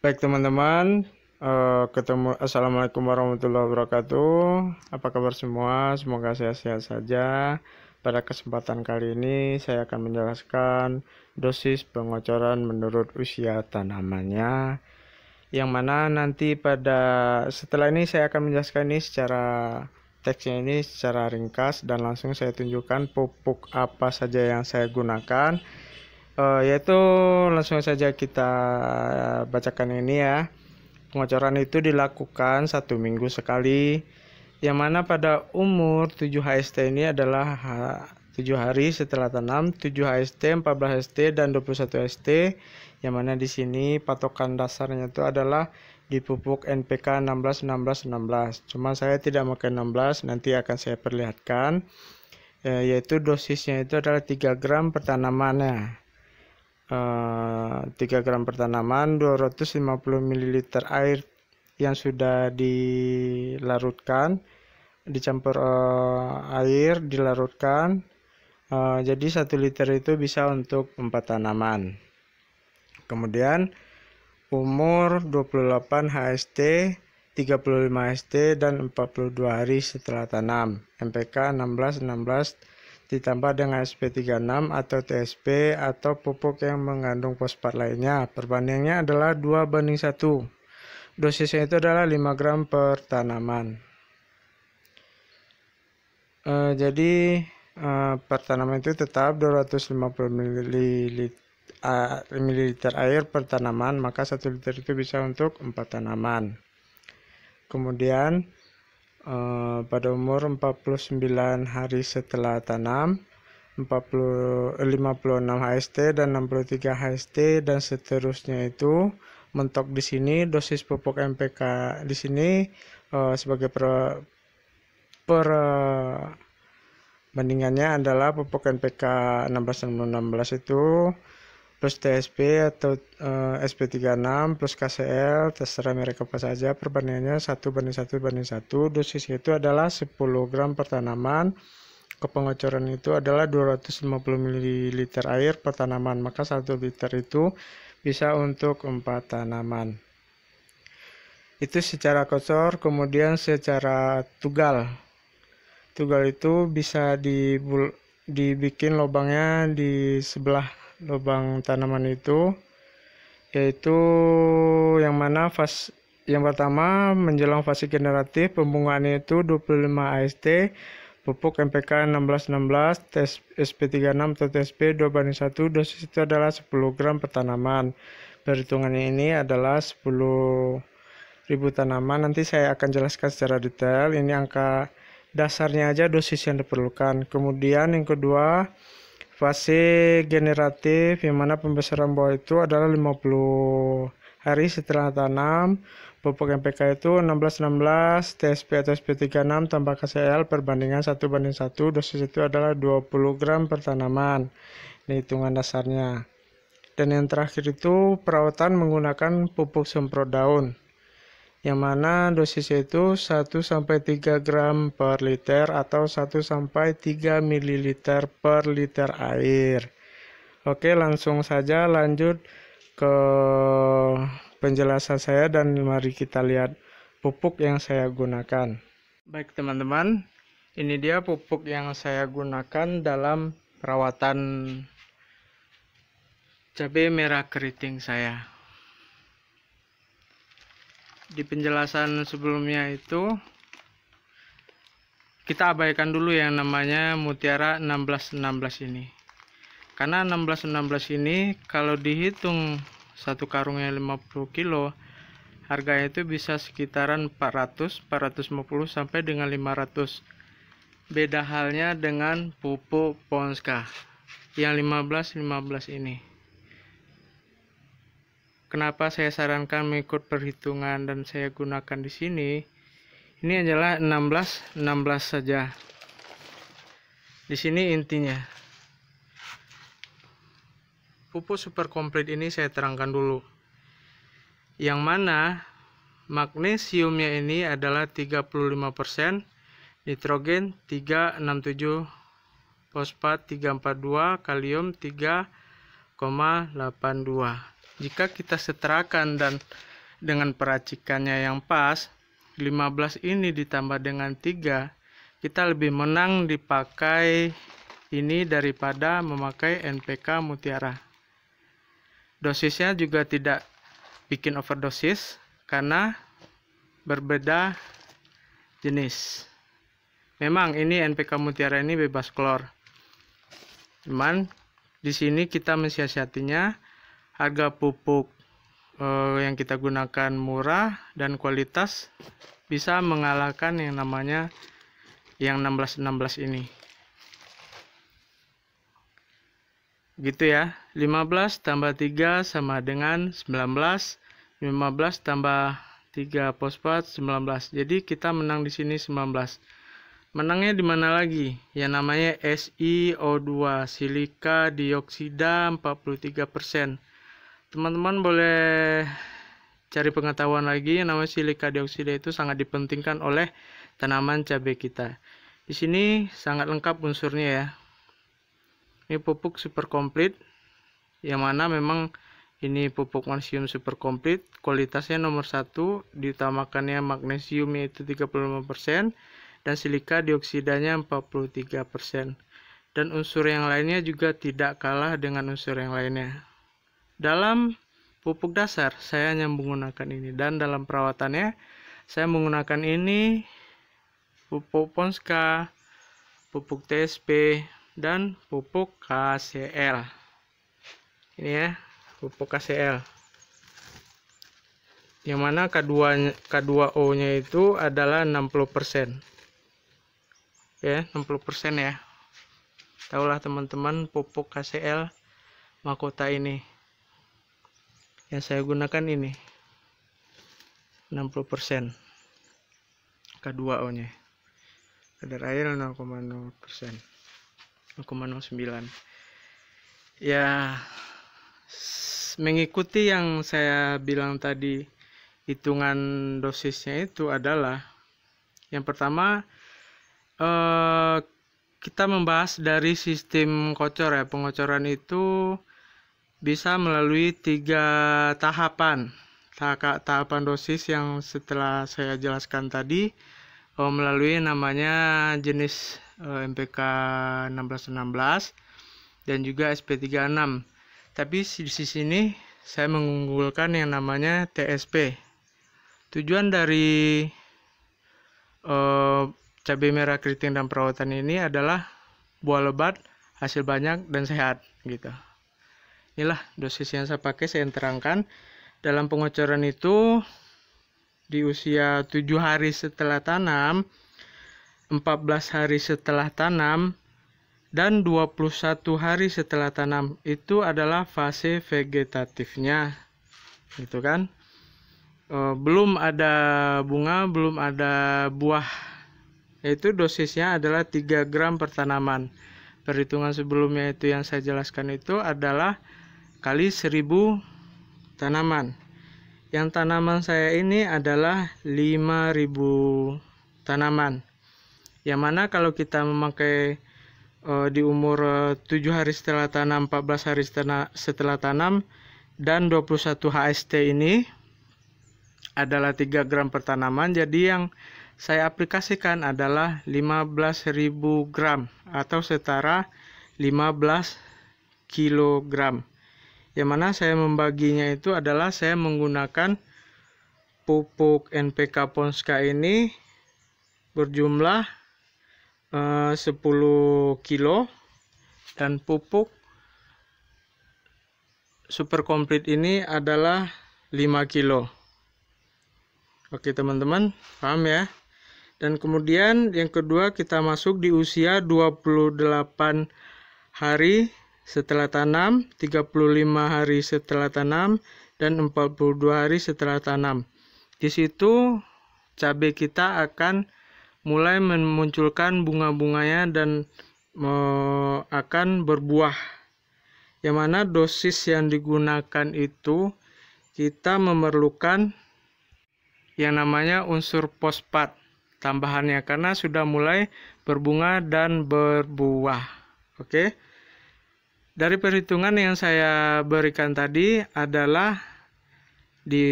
Baik teman-teman, Assalamualaikum warahmatullahi wabarakatuh. Apa kabar semua? Semoga sehat-sehat saja. Pada kesempatan kali ini saya akan menjelaskan dosis pengocoran menurut usia tanamannya, yang mana nanti setelah ini saya akan menjelaskan ini secara teksnya ini secara ringkas, dan langsung saya tunjukkan pupuk apa saja yang saya gunakan. Yaitu langsung saja kita bacakan ini ya. Pengocoran itu dilakukan 1 minggu sekali, yang mana pada umur 7 HST ini adalah 7 hari setelah tanam, 7 HST, 14 HST, dan 21 HST, yang mana di sini patokan dasarnya itu adalah di pupuk NPK 16-16-16. Cuma saya tidak pakai 16, nanti akan saya perlihatkan. Yaitu dosisnya itu adalah 3 gram per tanamannya. 3 gram per tanaman, 250 ml air yang sudah dilarutkan, dicampur air, dilarutkan. Jadi 1 liter itu bisa untuk 4 tanaman. Kemudian umur 28 HST, 35 HST, dan 42 hari setelah tanam. NPK 16-16 ditambah dengan SP36 atau TSP atau pupuk yang mengandung fosfat lainnya. Perbandingannya adalah 2:1. Dosisnya itu adalah 5 gram per tanaman. Jadi per tanaman itu tetap 250 ml air per tanaman, maka 1 liter itu bisa untuk 4 tanaman. Kemudian pada umur 49 hari setelah tanam, 56 HST dan 63 HST dan seterusnya itu mentok di sini. Dosis pupuk NPK di sini sebagai perbandingannya adalah pupuk NPK 16-16 itu plus TSP atau SP36 plus KCL, terserah merek apa saja. Perbandingannya 1:1:1. Dosisnya itu adalah 10 gram per tanaman. Kepengocoran itu adalah 250 ml air per tanaman, maka 1 liter itu bisa untuk 4 tanaman. Itu secara kocor. Kemudian secara tugal itu bisa dibikin lubangnya di sebelah lubang tanaman itu, yaitu yang mana yang pertama menjelang fase generatif, pembungaannya itu 25 AST, pupuk NPK 16-16, SP36 atau TSP 2:1. Dosis itu adalah 10 gram per tanaman. Perhitungannya ini adalah 10.000 tanaman. Nanti saya akan jelaskan secara detail. Ini angka dasarnya aja dosis yang diperlukan. Kemudian yang kedua, fase generatif, yang mana pembesaran buah itu adalah 50 hari setelah tanam. Pupuk NPK itu 16-16, TSP atau SP36 tambah KCL perbandingan 1:1. Dosis itu adalah 20 gram per tanaman. Ini hitungan dasarnya. Dan yang terakhir itu perawatan menggunakan pupuk semprot daun, yang mana dosisnya itu 1-3 gram per liter atau 1-3 ml per liter air. Oke, langsung saja lanjut ke penjelasan saya, dan mari kita lihat pupuk yang saya gunakan. Baik teman-teman, ini dia pupuk yang saya gunakan dalam perawatan cabai merah keriting saya. Di penjelasan sebelumnya itu kita abaikan dulu yang namanya Mutiara 16-16 ini, karena 16-16 ini kalau dihitung satu karungnya 50 kilo, harganya itu bisa sekitaran 450 sampai dengan 500. Beda halnya dengan pupuk Ponska yang 15-15 ini. Kenapa saya sarankan mengikut perhitungan dan saya gunakan di sini? Ini adalah 16-16 saja. Di sini intinya. Pupuk super komplit ini saya terangkan dulu. Yang mana magnesiumnya ini adalah 35%, nitrogen 367, fosfat 342, kalium 3,82. Jika kita setarakan dan dengan peracikannya yang pas, 15 ini ditambah dengan 3, kita lebih menang dipakai ini daripada memakai NPK Mutiara. Dosisnya juga tidak bikin overdosis karena berbeda jenis. Memang ini NPK Mutiara ini bebas klor. Cuman di sini kita mensiasatinya, harga pupuk yang kita gunakan murah dan kualitas bisa mengalahkan yang namanya yang 16-16 ini. Gitu ya. 15 tambah 3 sama dengan 19. 15 tambah 3 fosfat 19. Jadi kita menang di sini 19. Menangnya di mana lagi? Yang namanya SiO2, silika dioksida 43%. Teman-teman boleh cari pengetahuan lagi. Yang namanya silika dioksida itu sangat dipentingkan oleh tanaman cabai kita. Di sini sangat lengkap unsurnya ya. Ini pupuk super komplit, yang mana memang ini pupuk magnesium super komplit, kualitasnya nomor 1, diutamakannya magnesiumnya itu 35% dan silika dioksidanya 43%. Dan unsur yang lainnya juga tidak kalah dengan unsur yang lainnya. Dalam pupuk dasar saya hanya menggunakan ini, dan dalam perawatannya saya menggunakan ini, pupuk Ponska, pupuk TSP, dan pupuk KCL. Ini ya, pupuk KCL. Yang mana K2O nya itu adalah 60%. Ya, 60% ya. Tahulah teman-teman pupuk KCL mahkota ini. Yang saya gunakan ini 60% K2O nya. Kadar air 0,0%. 0,09. Ya, mengikuti yang saya bilang tadi, hitungan dosisnya itu adalah yang pertama, kita membahas dari sistem kocor ya. Pengocoran itu bisa melalui 3 tahapan. Tahapan dosis yang setelah saya jelaskan tadi, melalui namanya jenis NPK 1616 dan juga SP36. Tapi di sini saya mengunggulkan yang namanya TSP. Tujuan dari cabai merah keriting dan perawatan ini adalah buah lebat, hasil banyak dan sehat gitu. Inilah dosis yang saya pakai, saya terangkan. Dalam pengocoran itu di usia 7 hari setelah tanam, 14 hari setelah tanam, dan 21 hari setelah tanam itu adalah fase vegetatifnya, gitu kan. Belum ada bunga, belum ada buah. Yaitu dosisnya adalah 3 gram per tanaman. Perhitungan sebelumnya itu yang saya jelaskan itu adalah kali 1000 tanaman. Yang tanaman saya ini adalah 5000 tanaman. Yang mana kalau kita memakai di umur 7 hari setelah tanam, 14 hari setelah tanam, dan 21 HST ini adalah 3 gram per tanaman. Jadi yang saya aplikasikan adalah 15.000 gram atau setara 15 kilogram. Yang mana saya membaginya itu adalah saya menggunakan pupuk NPK Ponska ini berjumlah 10 kilo dan pupuk super komplit ini adalah 5 kilo. Oke teman-teman, paham ya? Dan kemudian yang kedua kita masuk di usia 28 hari setelah tanam, 35 hari setelah tanam, dan 42 hari setelah tanam. Di situ cabai kita akan mulai memunculkan bunga-bunganya dan akan berbuah. Yang mana dosis yang digunakan itu kita memerlukan yang namanya unsur fosfat tambahannya karena sudah mulai berbunga dan berbuah. Oke. Dari perhitungan yang saya berikan tadi adalah di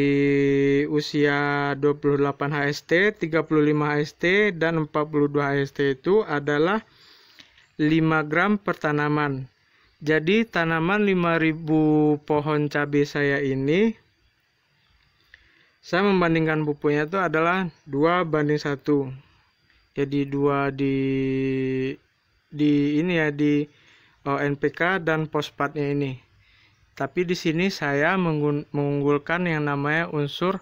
usia 28 HST, 35 HST, dan 42 HST itu adalah 5 gram per tanaman. Jadi tanaman 5000 pohon cabai saya ini, saya membandingkan pupuknya itu adalah 2:1. Jadi 2 di ini ya, di NPK dan fosfatnya ini. Tapi di sini saya mengunggulkan yang namanya unsur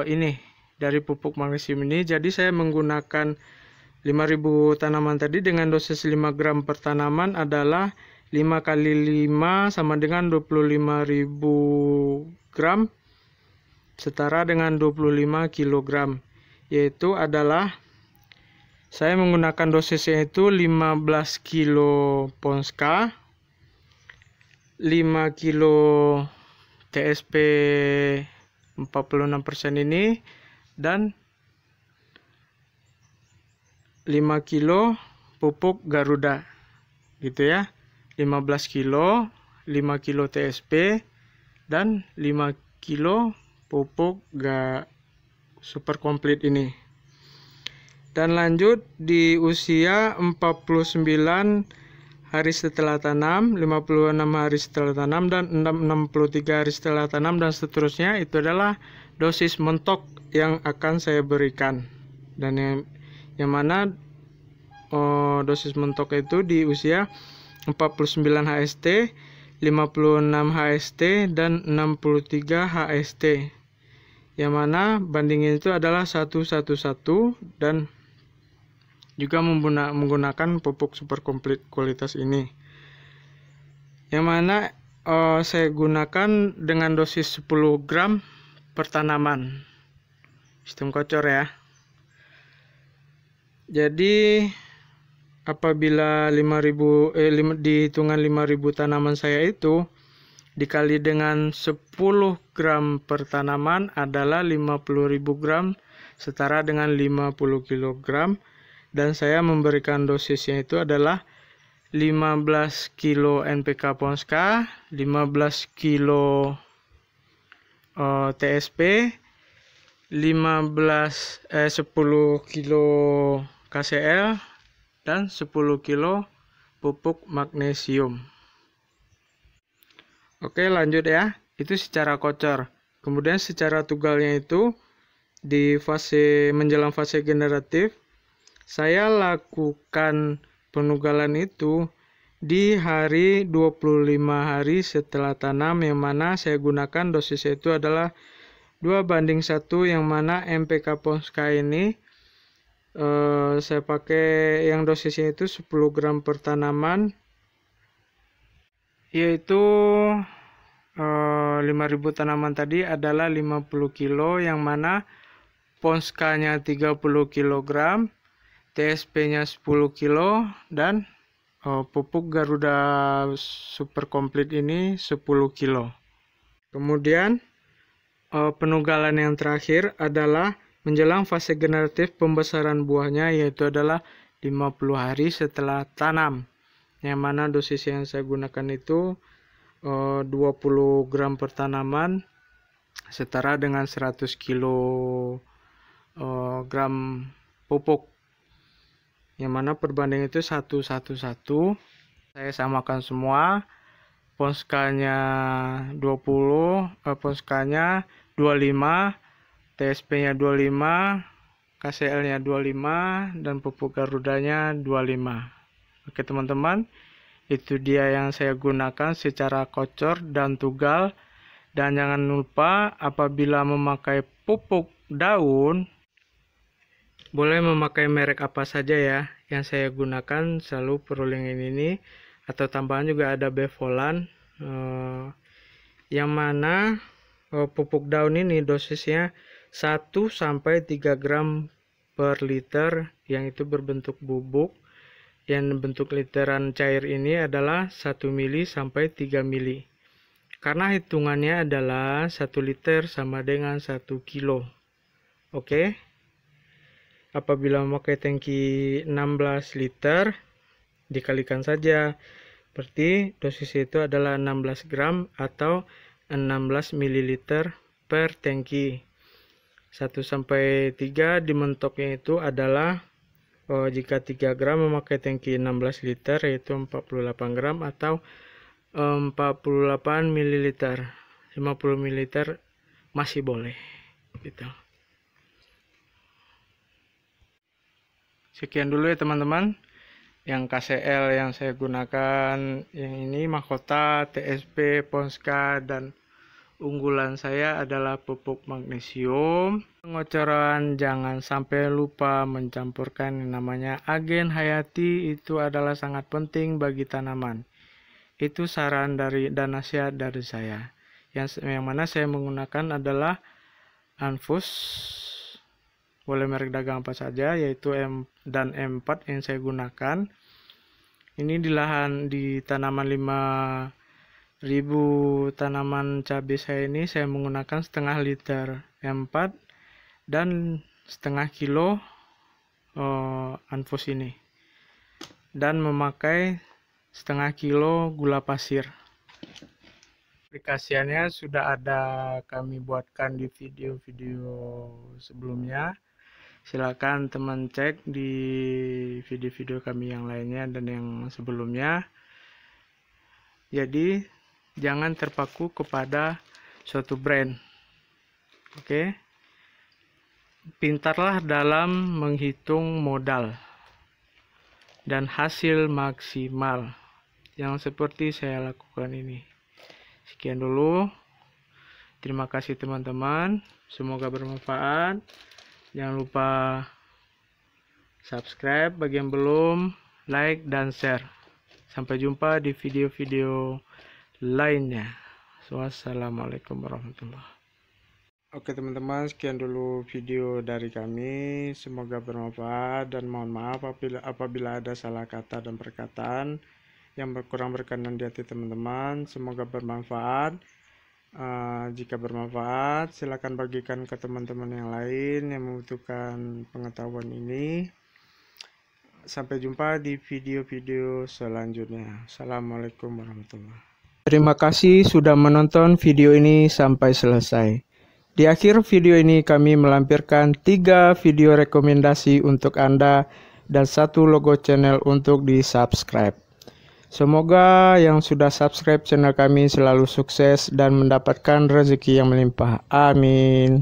ini dari pupuk magnesium ini. Jadi saya menggunakan 5000 tanaman tadi dengan dosis 5 gram per tanaman adalah 5 kali 5 sama dengan 25.000 gram, setara dengan 25 kg. Yaitu adalah saya menggunakan dosisnya itu 15 kilo Ponska, 5 kilo TSP 46% ini, dan 5 kilo pupuk Garuda gitu ya. 15 kilo, 5 kilo TSP, dan 5 kilo pupuk super komplit ini. Dan lanjut di usia 49 hari setelah tanam, 56 hari setelah tanam, dan 63 hari setelah tanam, dan seterusnya. Itu adalah dosis mentok yang akan saya berikan. Dan yang mana dosis mentok itu di usia 49 HST, 56 HST, dan 63 HST. Yang mana bandingnya itu adalah 1:1:1, dan juga menggunakan pupuk super komplit kualitas ini. Yang mana saya gunakan dengan dosis 10 gram per tanaman. Sistem kocor ya. Jadi apabila 5000 di hitungan 5000 tanaman saya itu dikali dengan 10 gram per tanaman adalah 50.000 gram, setara dengan 50 kg, dan saya memberikan dosisnya itu adalah 15 kilo NPK Ponska, 15 kilo TSP, 10 kilo KCl, dan 10 kilo pupuk magnesium. Oke, lanjut ya. Itu secara kocor. Kemudian secara tugalnya itu di menjelang fase generatif, saya lakukan penugalan itu di hari 25 hari setelah tanam, yang mana saya gunakan dosis itu adalah 2:1, yang mana NPK Ponska ini saya pakai yang dosisnya itu 10 gram per tanaman, yaitu 5000 tanaman tadi adalah 50 kilo, yang mana Ponskanya 30 kg, TSP-nya 10 kilo, dan pupuk Garuda super komplit ini 10 kilo. Kemudian penugalan yang terakhir adalah menjelang fase generatif pembesaran buahnya, yaitu adalah 50 hari setelah tanam, yang mana dosis yang saya gunakan itu 20 gram per tanaman, setara dengan 100 kg pupuk, yang mana perbanding itu 1:1:1. Saya samakan semua. Ponskanya 20, Ponskanya 25, TSP-nya 25, KCl-nya 25, dan pupuk Garudanya 25. Oke teman-teman, itu dia yang saya gunakan secara kocor dan tugal. Dan jangan lupa apabila memakai pupuk daun, boleh memakai merek apa saja ya. Yang saya gunakan selalu Prolingin ini, atau tambahan juga ada Bevolan, yang mana pupuk daun ini dosisnya 1-3 gram per liter, yang itu berbentuk bubuk. Yang bentuk literan cair ini adalah 1 mili sampai 3 mili. Karena hitungannya adalah 1 liter sama dengan 1 kilo. Oke. Apabila memakai tangki 16 liter, dikalikan saja. Berarti dosis itu adalah 16 gram atau 16 ml per tangki. 1-3 di mentoknya itu adalah jika 3 gram memakai tangki 16 liter yaitu 48 gram atau 48 ml. 50 ml masih boleh gitu. Sekian dulu ya teman-teman yang KCL yang saya gunakan, yang ini mahkota TSP Ponska, dan unggulan saya adalah pupuk magnesium. Pengocoran jangan sampai lupa mencampurkan yang namanya agen hayati, itu adalah sangat penting bagi tanaman. Itu saran dan nasihat dari saya. Yang mana saya menggunakan adalah Anfus, boleh merek dagang apa saja, yaitu dan M4 yang saya gunakan. Ini di tanaman 5.000 tanaman cabai saya ini, saya menggunakan setengah liter M4 dan setengah kilo Anfus ini, dan memakai setengah kilo gula pasir. Aplikasiannya sudah ada kami buatkan di video-video sebelumnya. Silakan teman cek di video-video kami yang lainnya dan yang sebelumnya. Jadi jangan terpaku kepada suatu brand. Oke. Pintarlah dalam menghitung modal dan hasil maksimal yang seperti saya lakukan ini. Sekian dulu. Terima kasih teman-teman. Semoga bermanfaat. Jangan lupa subscribe bagi yang belum, like dan share. Sampai jumpa di video-video lainnya. Wassalamualaikum warahmatullahi wabarakatuh. Oke teman-teman, sekian dulu video dari kami. Semoga bermanfaat dan mohon maaf apabila ada salah kata dan perkataan yang kurang berkenan di hati teman-teman. Semoga bermanfaat. Jika bermanfaat, silakan bagikan ke teman-teman yang lain yang membutuhkan pengetahuan ini. Sampai jumpa di video-video selanjutnya. Assalamualaikum warahmatullahi wabarakatuh. Terima kasih sudah menonton video ini sampai selesai. Di akhir video ini kami melampirkan 3 video rekomendasi untuk Anda dan 1 logo channel untuk di-subscribe. Semoga yang sudah subscribe channel kami selalu sukses dan mendapatkan rezeki yang melimpah. Amin.